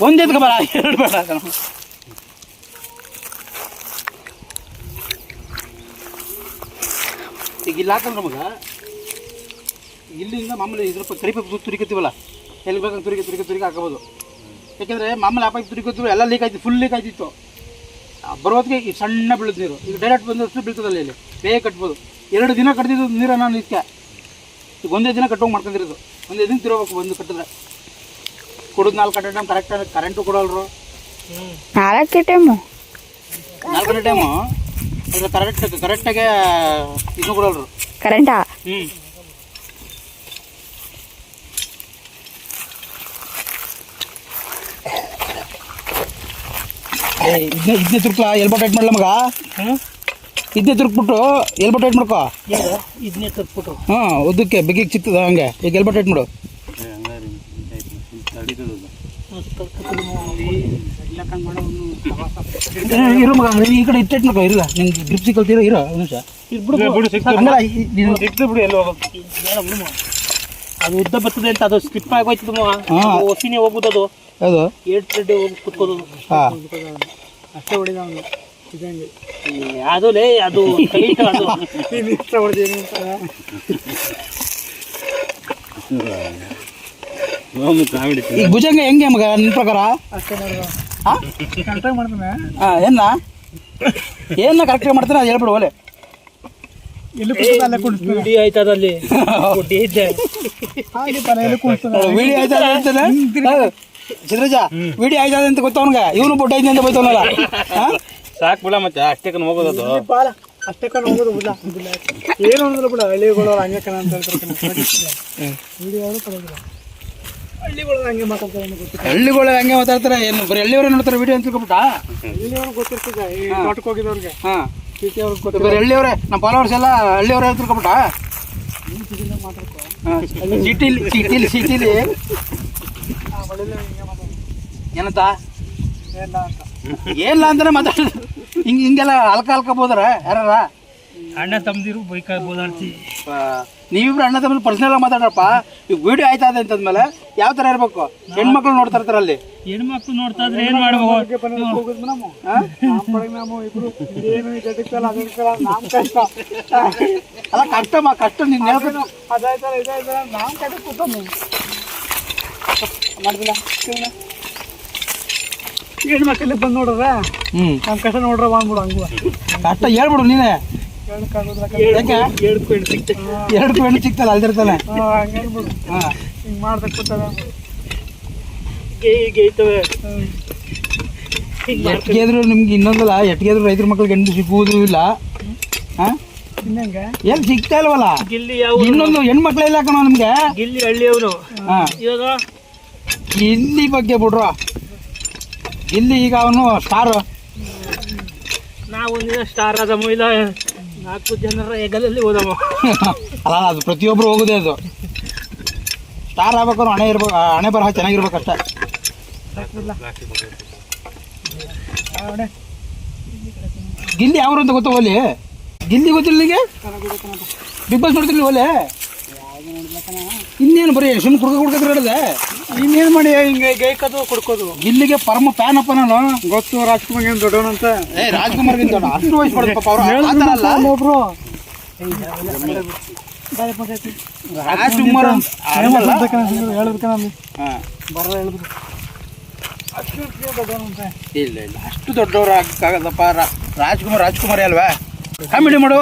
S2: ಒಂದು ಎತ್ಕೊ ಬೇಡ 2 ಬೇಡ ಈಗ ಇಲ್ಲಿ ಹಾಕಂದ್ರೆ ನಮಗೆ ಇಲ್ಲಿಂದ ಮಾಮೂಲಿ ಇದ್ರ ಕರಿಪೈಪ್ ತುರಿಕತ್ತೀವಲ್ಲ ಎಲ್ಲಿ ಬೇಕಂತ ತುರಿಕೆ ಹಾಕೋಬೋದು ಯಾಕೆಂದರೆ ಮಾಮೂಲಿ ಆ ಪೈಪ್ ತುರಿಕತ್ತೀವಿ ಎಲ್ಲ ಲೀಕ್ ಆಯ್ತು ಫುಲ್ ಲೀಕ್ ಆಯ್ತಿತ್ತು ಬರೋದಕ್ಕೆ ಈ ಸಣ್ಣ ಬೀಳುತ್ತೆ ನೀರು ಈಗ ಡೈರೆಕ್ಟ್ ಬಂದಷ್ಟು ಬೀಳ್ತದಲ್ಲ ಇಲ್ಲಿ ಬೇಗ ಕಟ್ಬೋದು 2 ದಿನ ಕಟ್ತಿದ್ದು ನೀರನ್ನು ನಾನು ಇದಕ್ಕೆ ಈಗ ಒಂದೇ ದಿನ ಕಟ್ಟೋಗಿ ಮಾಡ್ಕೊಂಡಿರೋದು ಒಂದೇ ದಿನ ತಿರೋಬೇಕು ಬಂದು ಕಟ್ಟಿದ್ರೆ ಕೊಡೋದು 4 ಗಂಟೆ ಟೈಮ್ ಕರೆಕ್ಟಾಗಿ ಕರೆಂಟು ಕೊಡೋಲ್ರು
S5: 4 ಟೈಮು
S2: 4 ಗಂಟೆ ಟೈಮು ಅದ್ರ ಕರೆಕ್ಟಾಗೆ ಇದನ್ನು ಕೊಡೋಲ್ರು
S5: ಕರೆಂಟಾ
S2: ಹ್ಞೂ ಇದನ್ನೇ ತಿರ್ಕಲ ಎಲ್ಬೋ ಟೈಟ್ ಮಾಡಲ ಮಗ ಇದ್ದೇ ತುರ್ಕ್ಬಿಟ್ಟು ಎಲ್ಬ ಟೈಟ್ ಮಾಡ್ಕೋ.
S3: ಇದನ್ನೇ ತರ್ಬಿಟ್ಟು
S2: ಹಾಂ ಉದ್ದಕ್ಕೆ ಬೆಗಿಗೆ ಚಿಕ್ಕದ ಹಂಗೆ ಈಗ ಎಲ್ಬ ಟೈಟ್ ಮಾಡು. ಇರೋ ಮಗ ಈ ಕಡೆ ಇಟ್ಟು ಮಾಡ್ಕೋ. ಇರಲ್ಲ ನಿಂಗೆ ಡ್ರಿಪ್ ಸಿಕ್ಕಲ್ತೀರೋ ಇರೋ ಒಂದು ನಿಮಿಷ.
S6: ಬಿಡು ಎಲ್ಲ ಹೋಗೋದು. ಅದು ಉದ್ದ ಬರ್ತದೆ ಅಂತ ಅದು ಸ್ಲಿಪ್ ಆಗೋಯ್ತದ ಹೊಸಿನೇ ಹೋಗುದು. ಅದು
S2: ಹೌದು
S6: ಏಟ್ ಥ್ರೆಡ್ ಹೋಗಿ ಕುತ್ಕೋದು.
S2: ಹಾಂ
S3: ಅಷ್ಟೇ ಹೊಡಿದ ಅವನು ಇದಂಗೆ
S6: ಅದು ಲೇ ಅದು ಕೈಟ್ ಅದು
S3: ಇಷ್ಟ ಹೊಡೆದಿದ್ದೀನಿ ಅಂತ
S2: ಈಗ ಭುಜಂಗ ಹೆಂಗೆ ಮಗ ನಿನ್ನ ಪ್ರಕಾರ?
S3: ಅಷ್ಟೇ ಮಾಡಿದ
S2: ಹಾಂ
S3: ಕರೆಕ್ಟಾಗಿ ಮಾಡ್ತಾನೆ.
S2: ಹಾಂ ಏನ ಕರೆಕ್ಟಾಗಿ ಮಾಡ್ತಾನೆ ಅದು ಹೇಳ್ಬಿಡು ಒಲೆ.
S3: ಎಲ್ಲಿ ಕುಡಿಸ್ತಾನೆ ಅಲ್ಲೇ ಕುಡಿಸ್ತಾನೆ.
S6: ವಿಡಿಯೋ ಆಯ್ತದ ಅಲ್ಲಿ ಗುಡ್ಡಿ ಇದ್ದೆ
S3: ಹಾಗೆ ತಾನೆ ಎಲ್ಲಿ ಕುಡಿಸ್ತಾನೆ.
S2: ವಿಡಿಯೋ ಆಯ್ತದ ಅಂತಾನೆ ಚಿದ್ರಜ ವಿಡಿಯೋ ಆಯ್ತದ ಅಂತ ಗೊತ್ತವನ್ಗ. ಇವನು ಬೊಟ್ಟ ಐತೆ ಅಂತ ಬೈತವನಲ್ಲ.
S4: ಸಾಕು ಬಿಡ ಮತ್ತೆ ಅಷ್ಟೇ ಹೋಗೋದು ಅದು.
S3: ಬಾಳ ಅಷ್ಟೇ ಕಣ ಹೋಗೋದು ಬಿಡ ಏನು ಅಂದ್ರು ಬಿಡ. ಹಳ್ಳಿಗಳು ಹಂಗೆ ಕಣ ಅಂತ ಹೇಳ್ತಾರೆ. ವಿಡಿಯೋ ಅವರು ಪರವಾಗಿಲ್ಲ. ಹಳ್ಳಿಗಳು ಹಂಗೆ ಮಾತಾಡ್ತಾರೆ ಅನ್ನೋ ಗೊತ್ತಿಲ್ಲ.
S2: ಹಳ್ಳಿಗಳು ಹಂಗೆ ಮಾತಾಡ್ತಾರೆ. ಏನು ಬರೀ ಹಳ್ಳಿಯವರೇ ನೋಡ್ತಾರೆ ವಿಡಿಯೋ ಅಂತ ತಿಳ್ಕೊಬಿಟ್ಟ.
S3: ಹಳ್ಳಿಯವ್ರಿಗೆ ಗೊತ್ತಿರ್ತದೆ ಈ ತೋಟಕ್ಕೆ ಹೋಗಿದವ್ರಿಗೆ.
S2: ಹಾಂ
S3: ಸಿಟಿ ಅವ್ರಿಗೆ ಗೊತ್ತಿಲ್ಲ.
S2: ಬರೀ ಹಳ್ಳಿಯವರೇ ನಮ್ಮ ಫಾಲೋವರ್ಸ್ ಎಲ್ಲ ಹಳ್ಳಿಯವರೇ ತಿಳ್ಕೊಬಿಟ್ಟ.
S3: ಮಾತಾಡ್ಕೊ
S2: ಹಾಂ ಸಿಟಿಲಿ ಏನಂತ ಏನಿಲ್ಲ ಅಂತಾನೆ ಮಾತಾಡೋದು. ಹಿಂಗೆಲ್ಲ ಅಲ್ಕೋಬೋದಾರ ಯಾರ
S6: ಅಣ್ಣ ತಮ್ಮದಿರು ಬೈಕ್ ಬೋದಾಡ್ತಿ.
S2: ನೀವಿಬ್ರು ಅಣ್ಣ ತಮ್ಮ ಪರ್ಸನಲ್ ಆಗಿ ಮಾತಾಡ್ರಪ್ಪ. ಈಗ ವಿಡಿಯೋ ಆಯ್ತಾ ಇದೆ ಅಂತಂದ್ಮೇಲೆ ಯಾವ ಥರ ಇರಬೇಕು? ಹೆಣ್ಮಕ್ಳು ನೋಡ್ತಾ ಇರ್ತಾರೆ ಅಲ್ಲಿ.
S6: ಹೆಣ್ಮಕ್ಳು ನೋಡ್ತಾ ಇದ್ರೆ ಏನ್ ಮಾಡ್ಬೇಕು?
S3: ಏನು ಜಗತ್ತಲ್ಲ ಅದಕ್ಕೆಲ್ಲ ನಾಮ್ ಕಷ್ಟ
S2: ಅಲ್ಲ ಕಷ್ಟ ನೀನು ಹೇಳ್ಬೇಕು.
S3: ಅದಾಯ್ತಲ್ಲ ಇದಾಯ್ತಲ್ಲ ನಾಮ್ ಕಡೆ ಕೂತಾನೆ ಮಾಡಿದಿಲ್ಲ. ಹೆಣ್ಮಕ್ಳಲ್ಲಿ ಬಂದು ನೋಡ್ರ ನಮ್ಮ ಕಷ್ಟ ನೋಡ್ರ ಬಂದ್ಬಿಡು. ಹಂಗುವ
S2: ಕಷ್ಟ ಹೇಳ್ಬಿಡು ನೀನೆ. ಯಾಕೆ ಎರಡು ಹೆಣ್ಣು ಸಿಗ್ತಲ್ಲ ಅಲ್ದಿರ್ತಾನೆ.
S3: ಹಂಗೆ ಹೇಳ್ಬಿಡು.
S2: ಹಾಂ
S3: ಹಿಂಗೆ ಮಾಡ್ದಕ್ಕೆ ಕೂತಾಗ
S6: ಗೇಯ್ತವೆ.
S2: ಎಟ್ಗೆದ್ರು ನಿಮ್ಗೆ ಇನ್ನೊಂದಲ್ಲ, ಎಟ್ಗೆದ್ರು ರೈತರ ಮಕ್ಳಿಗೆ ಹೆಣ್ಣು ಸಿಗುವುದೂ ಇಲ್ಲ. ಹಾಂ
S3: ಇನ್ನಂಗೆ
S2: ಎಲ್ಲಿ ಸಿಗ್ತಾ ಇಲ್ವಲ್ಲ.
S6: ಗಿಲ್ಲಿ ಯಾವ
S2: ಇನ್ನೊಂದು ಹೆಣ್ಮಕ್ಳು ಇಲ್ಲ ಕಣೋ ನಿಮ್ಗೆ.
S6: ಗಿಲ್ಲಿ ಹಳ್ಳಿಯವನು.
S2: ಹಾಂ
S6: ಇವಾಗ
S2: ಗಿಲ್ಲಿ ಬಗ್ಗೆ ಬಿಡ್ರು. ಗಿಲ್ಲಿ ಈಗ ಅವನು ಸ್ಟಾರ್.
S6: ನಾವು ಒಂದಿನ ಸ್ಟಾರ್ ಆದಮ್ಮ. ಇಲ್ಲ 4 ಜನರ ಹೆಗಲಲ್ಲಿ ಹೋದಮ್ಮ.
S2: ಅಲ್ಲ ಅದು ಪ್ರತಿಯೊಬ್ಬರು ಹೋಗೋದೇ ಅದು. ಸ್ಟಾರ್ ಆಗ್ಬೇಕಾದ್ರು ಹಣೆ ಬರಹ ಚೆನ್ನಾಗಿರ್ಬೇಕಷ್ಟೆ. ಗಿಲ್ಲಿ ಯಾವ್ರು ಅಂತ ಗೊತ್ತ ಓಲಿ? ಗಿಲ್ಲಿ ಗೊತ್ತಿಲ್ಲ ನಿಮಗೆ? ಬಿಗ್ ಬಾಸ್ ನೋಡ್ತಿರ್ಲಿ ಓಲೆ? ಇನ್ನೇನು ಬರೀ ಸುಮ್ಮನೆ ಕುಡ್ಕೋದ್ರೆ ಹೇಳಿದೆ.
S3: ಇನ್ನೇನು ಮಾಡಿ ಹಿಂಗೆ ಗೈಕದು ಕುಡ್ಕೋದು.
S2: ಗಿಲ್ಲಿಗೆ ಪರಮ ಫ್ಯಾನ್ ಅಪ್ಪ ನಾನು.
S3: ಗೊತ್ತು ರಾಜ್ಕುಮಾರ್ ಏನು ದೊಡ್ಡವನಂತ.
S2: ರಾಜ್ಕುಮಾರ್ಗಿಂತ ದೊಡ್ಡ ಅಷ್ಟು ವಯಸ್ಸು ಪಡೆದ ಪಾಪ ಅವರು.
S3: ಒಬ್ರು
S2: ರಾಜ್ಕುಮಾರ್
S3: ಹೇಳ್ಬೇಕಂದ್ರೆ
S2: ಹಾಂ
S3: ಬರ ಹೇಳಿದ್ರು ಅಷ್ಟು ದೊಡ್ಡವನಂತೆ.
S2: ಇಲ್ಲ ಅಷ್ಟು ದೊಡ್ಡವರು ಆಗಕ್ಕಾಗದಪ್ಪ. ರಾಜ್ಕುಮಾರ್ ಅಲ್ವಾ? ಕಾಮಿಡಿ ಮಾಡು.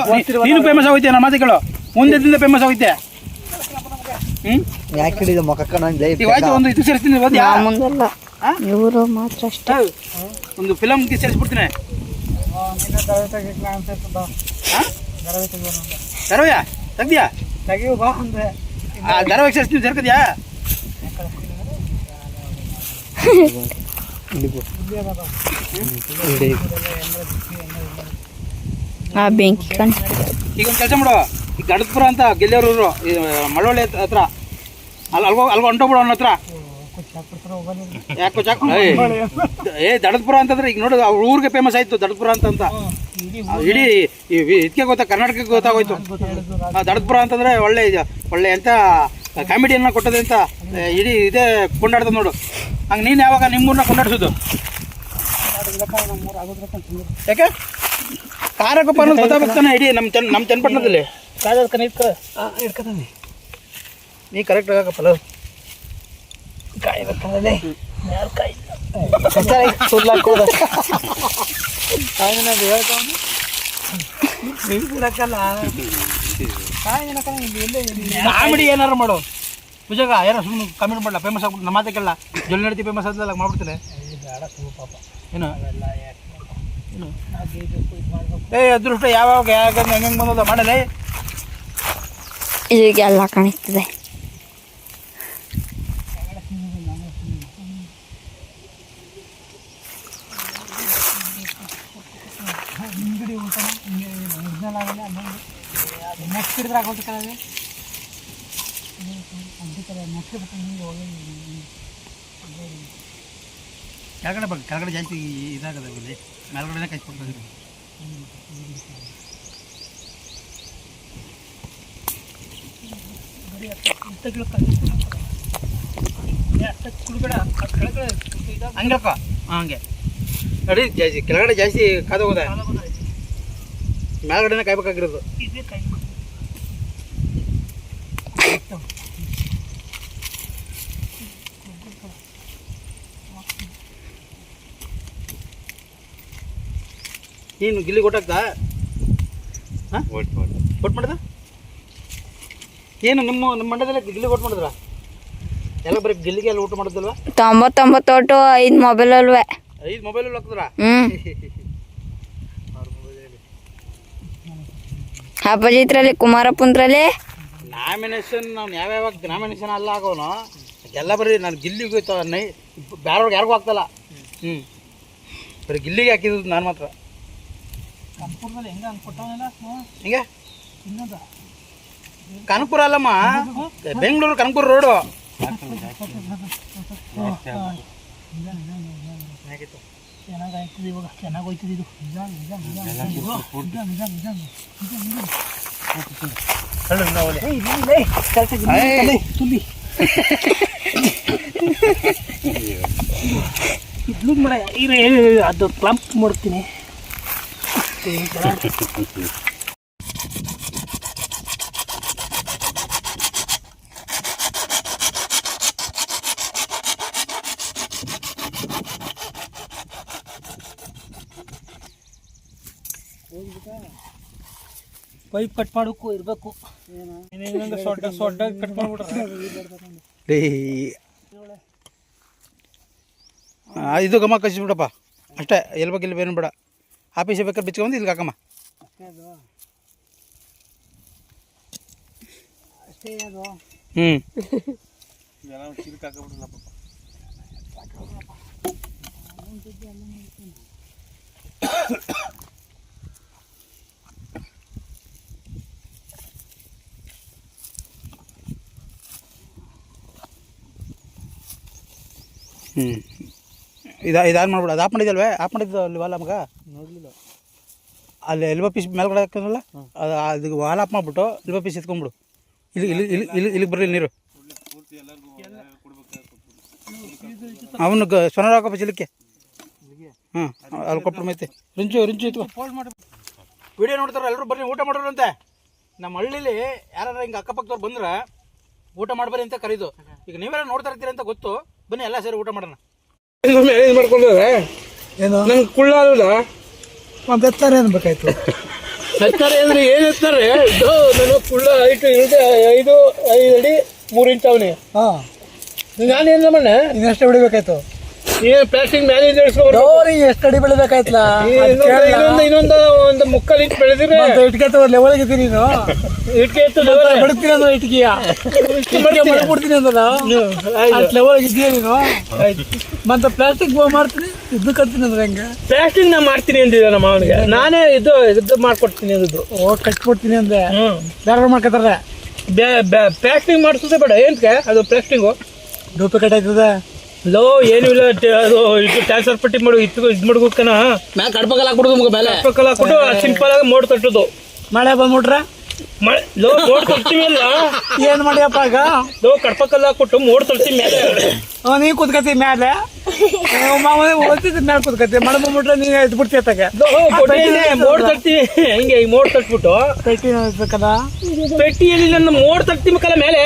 S2: ನೀನು ಫೇಮಸ್ ಆಗೋಯ್ತೆ. ನನ್ನ ಮಾತು ಕೇಳು. ಮುಂದೆ ದಿನ ಫೇಮಸ್ ಆಗೋಯ್ತೆ.
S3: ಯಾಕೆ ಹಿಡಿದ ಮೊಕ್ಕ
S2: ಈಗ ಆಯ್ತು ಒಂದು ಇದು ಸೇರಿಸ್ತೀನಿ.
S5: ಮುಂದೆಲ್ಲ ಇವರು ಮಾತ್ರ ಅಷ್ಟೇ.
S2: ಒಂದು ಫಿಲಮ್ಗೆ ಸೇರಿಸ್ಬಿಡ್ತೀನಿ. ಧಾರಾವಾಹಿ ತೆಗ್ದ್ಯಾ?
S3: ತೆಗಿಯು ಬಾ ಅಂದ್ರೆ
S2: ಧಾರಾವಾಹಿ ಸೇರಿಸ್ತೀನಿ. ಸೇರ್ಕದ್ಯಾ?
S5: ಬೆಂಕಿ ಕಣ್
S2: ಈಗ ಒಂದು ಕೆಲಸ ಮಾಡು. ಈಗ ಗಡದ್ಪುರ ಅಂತ ಗೆಲ್ಲಿಯವರು ಮಳವಳ್ಳಿ ಹತ್ರ ಅಲ್ಗೋ ಹೊಂಟೋಗ್ಬಿಡು ಅವನ ಹತ್ರ. ಯಾಕೋ ದಡದ್ಪುರ ಅಂತಂದ್ರೆ ಈಗ ನೋಡು ಅವ್ರ ಊರಿಗೆ ಫೇಮಸ್ ಆಯ್ತು ದಡದ್ಪುರ ಅಂತ. ಇಡೀ ಇದಕ್ಕೆ ಗೊತ್ತಾ, ಕರ್ನಾಟಕಕ್ಕೆ ಗೊತ್ತಾಗೋಯ್ತು. ದಡದ್ಪುರ ಅಂತಂದ್ರೆ ಒಳ್ಳೆ ಎಂತ ಕಾಮಿಡಿಯನ್ನ ಕೊಟ್ಟದೆ ಅಂತ ಇಡೀ ಇದೇ ಕೊಂಡಾಡ್ತದೆ ನೋಡು. ಹಂಗೆ ನೀನು ಯಾವಾಗ ನಿಮ್ಮೂರನ್ನ ಕೊಂಡಾಡ್ಸೋದು? ಯಾಕೆ ಕಾರಕೊಪ್ಪ ಅನ್ನೋದು ಗೊತ್ತಾಗ್ತಾನೆ ಇಡೀ ನಮ್ಮ ಚನ್ನಪಟ್ಟಣದಲ್ಲಿ.
S3: ಇಟ್ಕೊತಾನೆ
S2: ನೀ ಕರೆಕ್ಟ್ ಆಗಕ್ಕಪ್ಪಲ್ಲ. ಕಾಮಿಡಿ ಏನಾರು ಮಾಡು ಭುಜಗ. ಏನೋ ಸುಮ್ಮನೆ ಕಾಮಿಡಿ ಮಾಡಲ್ಲ, ಫೇಮಸ್ ಆಗ್ಬಿಟ್ಟು ನಮ್ಮ ಮಾತೆ ಕೇಳಲ್ಲ. ಜೊಲ್ ನಡೀತಿ ಫೇಮಸ್ ಆದ್ಲಲ್ಲ ಮಾಡ್ಬಿಡ್ತೀನಿ. ಏನು ಅದೃಷ್ಟ ಯಾವಾಗ ಹೆಂಗೆ ಬಂದದ ಮಾಡಲ್ಲ.
S5: ಈಗೆಲ್ಲ ಕಾಣಿಸ್ತದೆ.
S3: ಹಿಡಿದ್ನಲ್ಲ ನೆಕ್ಸ್ಟ್ ಹಿಡಿದ್ರೆ ಆಗೋದು ಕೆಳಗೆ
S2: ಕೆಳಗಡೆ ಜಾಸ್ತಿ ಇದಾಗದ ಇಲ್ಲಿ ಮೇಲ್ಗಡೆ ಕೈಸ್ಕೊಡ್ತಾರೆ. ಹಂಗಪ್ಪ ಹಂಗೆ ನೋಡಿ ಜಾಸ್ತಿ ಕೆಳಗಡೆ ಜಾಸ್ತಿ ಕಾದೋಗೋದ ಮೇಲ್ಗಡೆನೇ ಕಾಯ್ಬೇಕಾಗಿರೋದು. ನೀನು ಗಿಲ್ಲಿ ಕೊಟ್ಟಾಗ್ತಾ ಹಾಂ ಕೊಟ್ಟು ಮಾಡ್ದ ಏನು ನಿಮ್ಮ ಮಂಡ್ಯದಲ್ಲ ಗಿಲ್ಲಿ ಕೊಟ್ಟು ಮಾಡಿದ್ರ ಎಲ್ಲ ಬರೀ ಗಿಲ್ಲಿಗೆ ಎಲ್ಲ ಊಟ ಮಾಡೋದಲ್ವ?
S5: 99 ಒಟ್ಟು 5 ಮೊಬೈಲ್ ಅಲ್ವೇ
S2: 5 ಮೊಬೈಲ್ ಹಾಕಿದ್ರ
S5: ಅಪಜಿತ್ರಲ್ಲಿ ಕುಮಾರಪ್ಪಂದ್ರಲ್ಲಿ
S2: ನಾಮಿನೇಷನ್ ನಾವು ಯಾವ್ಯಾವ ನಾಮಿನೇಷನ್ ಅಲ್ಲ ಆಗೋನು ಎಲ್ಲ ಬರೀ ನಾನು ಗಿಲ್ಲಿಗೆ ಬೇರೆಯವ್ರಿಗೆ ಯಾರಿಗೂ ಆಗ್ತಲ್ಲ. ಬರೀ ಗಿಲ್ಲಿಗೆ ಹಾಕಿದ್ದು ನಾನು ಮಾತ್ರ.
S3: ಕನ್ಪುರದಲ್ಲಿ ಹೆಂಗೆ ಹಂಗೆ ಕೊಟ್ಟವನೆಲ್ಲ
S2: ಹಿಂಗೆ
S3: ಇನ್ನೊಂದು
S2: ಕನಕಪುರ ಅಲ್ಲಮ್ಮ, ಬೆಂಗಳೂರು ಕನಕಪುರ ರೋಡು.
S3: ಚೆನ್ನಾಗಾಯ್ತದೆ ಇವಾಗ, ಚೆನ್ನಾಗಿ ಹೋಯ್ತದೆ ಇದು. ನಿಜ ನಿಜ ನಿಜ ನಿಜ ನಿಜ ತುಲಿ ಇದ್ಲು ಮಾಡ ಅದು ಕ್ಲಂಪ್ ಮಾಡ್ತೀನಿ. ಪೈಪ್ ಕಟ್ ಮಾಡೋಕ್ಕೂ ಇರಬೇಕು. ಏನೇನಂದ್ರೆ ಸೊಡ್ಡ ಕಟ್ ಮಾಡ್ಬಿಟ್ರೆ
S2: ಇದು ಗಮ ಕಳಿಸ್ಬಿಡಪ್ಪ ಅಷ್ಟೇ. ಎಲ್ಲಿ ಬಗ್ಗೆ ಇಲ್ಲಿ ಬೇರೆ ಬೇಡ. ಆಫೀಸ್ ಬೇಕಾದ್ರೆ ಬಿಚ್ಕೊಂಬಂದು ಇಲ್ಲಿ ಹಾಕಮ್ಮ.
S3: ಅಷ್ಟೇ ಅದು.
S2: ಇದಾರು ಮಾಡ್ಬಿಡ. ಅದು ಆಫ್ ಮಾಡಿದ್ದಲ್ವೇ? ಆಫ್ ಮಾಡಿದ್ದು ಅಲ್ಲಿ ವಾಲ್ ಮಗ
S3: ನೋಡಲಿಲ್ಲ.
S2: ಅಲ್ಲಿ ಎಲ್ಬೋ ಪೀಸ್ ಮೇಲ್ಗಡೆ ಹಾಕೋದಲ್ಲ ಅದು ವಾಲ್ ಆಫ್ ಮಾಡಿಬಿಟ್ಟು ಎಲ್ಬೋ ಪೀಸ್ ಎತ್ಕೊಂಡ್ಬಿಡು. ಇಲ್ಲಿಗೆ ಬರಲಿ ನೀರು. ಅವನು ಸೊನಾರ ಹಾಕಪ್ಪ ಚಿಲಕ್ಕೆ. ಅಲ್ಲಿ ಕೊಟ್ಟು ಮೈತೆ ರಿಂಚು ಇತ್ತು. ವಿಡಿಯೋ ನೋಡ್ತಾರೆ ಎಲ್ಲರೂ ಬರ್ರಿ ಊಟ ಮಾಡೋರಂತೆ. ನಮ್ಮ ಹಳ್ಳಿಲಿ ಯಾರು ಹಿಂಗೆ ಅಕ್ಕಪಕ್ಕದವ್ರು ಬಂದ್ರೆ ಊಟ ಮಾಡ್ಬರಿ ಅಂತ ಕರೀದು. ಈಗ ನೀವೆಲ್ಲ ನೋಡ್ತಾ ಇರ್ತೀರಿ ಅಂತ ಗೊತ್ತು. ಬನ್ನಿ ಎಲ್ಲ ಸೇರಿ ಊಟ ಮಾಡೋಣ. ಮಾಡ್ಕೊಂಡ್ರೆ
S3: ಏನು
S2: ನಂಗೆ ಕುಳ್ಳ ಅಲ್ಲ
S3: ಬೆತ್ತಾರೆ ಅನ್ಬೇಕಾಯ್ತು.
S2: ಎತ್ತಾರೆ ಅಂದ್ರೆ ಏನು ಎತ್ತಾರೆ? ನಾನು ಕುಳ್ಳ ಹೈಟು 5 ಅಡಿ 3 ಇಂಚ್ ಅವನಿ.
S3: ಹಾಂ
S2: ನಾನೇನು ಮಣ್ಣ
S3: ಇನ್ನೆಷ್ಟು ಬಿಡಬೇಕಾಯ್ತು?
S2: ಏನು ಪ್ಲಾಸ್ಟಿಕ್ ಮೇಲೆ
S3: ಎಷ್ಟು ಅಡಿ ಬೆಳಿಬೇಕಾಯ್ತಲ್ಲ?
S2: ಇನ್ನೊಂದು ಒಂದು 3/4 ಇಂಚ್ ಬೆಳೆದಿರಿ
S3: ಇಟ್ಕೆ ಲೆವೆಲ್ ಇದ್ದೀನಿ ನೀನು.
S2: ಇಟ್ಕೆ ಎತ್ತು
S3: ಬಿಡ್ತೀನಿ ಅಂದ್ರೆ ಇಟ್ಕಿಯ ಬಿಡ್ತೀನಿ ಅಂದ್ರೆ ಲೆವೆಲ್ ಇದೆಯಾ ನೀನು? ಮತ್ತೆ ಪ್ಲಾಸ್ಟಿಕ್ ಮಾಡ್ತೀನಿ ಇದು ಕಟ್ತೀನಿ ಅಂದ್ರೆ ಹೆಂಗೆ?
S2: ಪ್ಲಾಸ್ಟಿಕ್ ನಾ ಮಾಡ್ತೀನಿ ಅಂದಿದ್ದೆ ನಮ್ಮ ಅವನಿಗೆ. ನಾನೇ ಇದು ಮಾಡ್ಕೊಡ್ತೀನಿ ಅಂದಿದ್ದು.
S3: ಕಟ್ಕೊಡ್ತೀನಿ ಅಂದೆ. ಬೇರೆ ಮಾಡ್ಕೊತಾರೆ.
S2: ಪ್ಲಾಸ್ಟಿಕ್ ಮಾಡಿಸೋದೇ ಬೇಡ. ಏನಕ್ಕೆ ಅದು ಪ್ಲಾಸ್ಟಿಂಗು
S3: ಡೂಪ್ಲಿಕೇಟ್ ಆಯ್ತದೆ.
S2: ಲೋ ಏನೂ ಇಲ್ಲ. ಅದು ಇದು ಟ್ಯಾನ್ಸ್ಫರ್ ಪಟ್ಟಿ ಮಾಡು ಇದು ಮಾಡ್ಬೇಕನ ಮ್ಯಾಲೆ ಕಡ್ಪಕಲ್ ಹಾಕ್ಬಿಡೋದು. ಮೇಲೆ ಕಡ್ಪಕಲ್ ಹಾಕ್ಬಿಟ್ಟು ಸಿಂಪಲ್ ಆಗಿ ಮೋಡ್ ತಟ್ಟೋದು.
S3: ಮಳೆ ಬಂದ್ಬಿಟ್ರೆ
S2: ಲೋ ಮೋಡ್ ತರ್ತೀವಿ ಅಲ್ಲ.
S3: ಏನ್ ಮಾಡಿಯಪ್ಪ ಈಗ?
S2: ಲೋ ಕಡ್ಪಕಲ್ ಹಾಕ್ಬಿಟ್ಟು ಮೋಡ್ ತರ್ತೀವಿ ಮೇಲೆ.
S3: ನೀ ಕುತ್ಕತಿ ಮೇಲೆ ಓದ್ತಿದ್ ಮೇಲೆ ಕುತ್ಕತಿ. ಮಳೆ ಬಂದ್ಬಿಟ್ರೆ ನೀನ್ ಎದ್ದು ಬಿಡ್ತೀಯ ತಗೆ.
S2: ಮೋಡ್ ತರ್ತೀವಿ ಹಿಂಗೆ ಈ ಮೋಡ್ ತಟ್ಬಿಟ್ಟು
S3: ಪೆಟ್ಟಿ ನೋಡ್ಬೇಕಲ್ಲ.
S2: ಪೆಟ್ಟಿಯಲ್ಲಿ ನನ್ನ ಮೋಡ್ ತರ್ತೀಬೇಕಲ್ಲ ಮೇಲೆ.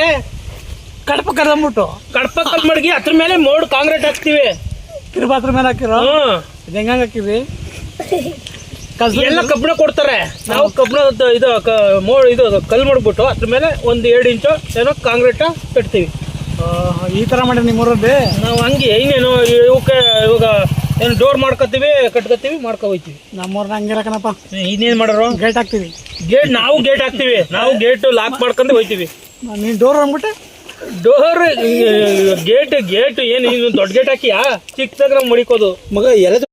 S3: ಕಡಪ ಕರ್ದಂಬಿಟ್ಟು
S2: ಕಡಪ ಕಲ್ ಮಡಗಿ ಅದ್ರ ಮೇಲೆ ಮೋಡ್ ಕಾಂಕ್ರೀಟ್ ಹಾಕ್ತಿವಿ.
S3: ತಿರುಪಾತ್ರ ಮೇಲೆ ಹಾಕಿರೋ ಹೆಂಗ ಹಾಕಿರಿ?
S2: ಎಲ್ಲ ಕಬ್ಬಣ ಕೊಡ್ತಾರೆ. ನಾವು ಕಬ್ಬಣ ಇದು ಕಲ್ ಮಾಡ್ಬಿಟ್ಟು ಅದ್ರ ಮೇಲೆ 1-2 ಇಂಚು ಏನೋ ಕಾಂಕ್ರೀಟ್ ಕಟ್ತೀವಿ.
S3: ಈ ತರ ಮಾಡಿ ನಿಮ್ಮೂರಲ್ಲಿ
S2: ನಾವು ಹಂಗೆ ಇನ್ನೇನು ಇವಕ್ಕೆ ಇವಾಗ ಏನು ಡೋರ್ ಮಾಡ್ಕೊತೀವಿ, ಕಟ್ಕೋತೀವಿ, ಹೋಗ್ತೀವಿ.
S3: ನಮ್ಮೂರ್ನ ಹಂಗಿರಕನಪ್ಪ.
S2: ಇನ್ನೇನು ಮಾಡೋರು?
S3: ಗೇಟ್ ಹಾಕ್ತೀವಿ.
S2: ನಾವು ಗೇಟ್ ಹಾಕ್ತೀವಿ. ನಾವು ಗೇಟ್ ಲಾಕ್ ಮಾಡ್ಕೊಂಡು ಹೋಗ್ತೀವಿ.
S3: ನೀನ್ ಡೋರ್ ಅಂದ್ಬಿಟ್ಟೆ
S2: ಡೋರ್ ಗೇಟ್ ಏನು ದೊಡ್ಡ ಗೇಟ್ ಹಾಕಿಯಾ? ಚಿಕ್ಕದಾಗ ಮಡಿಕೋದು ಮಗ ಎಲ್ಲ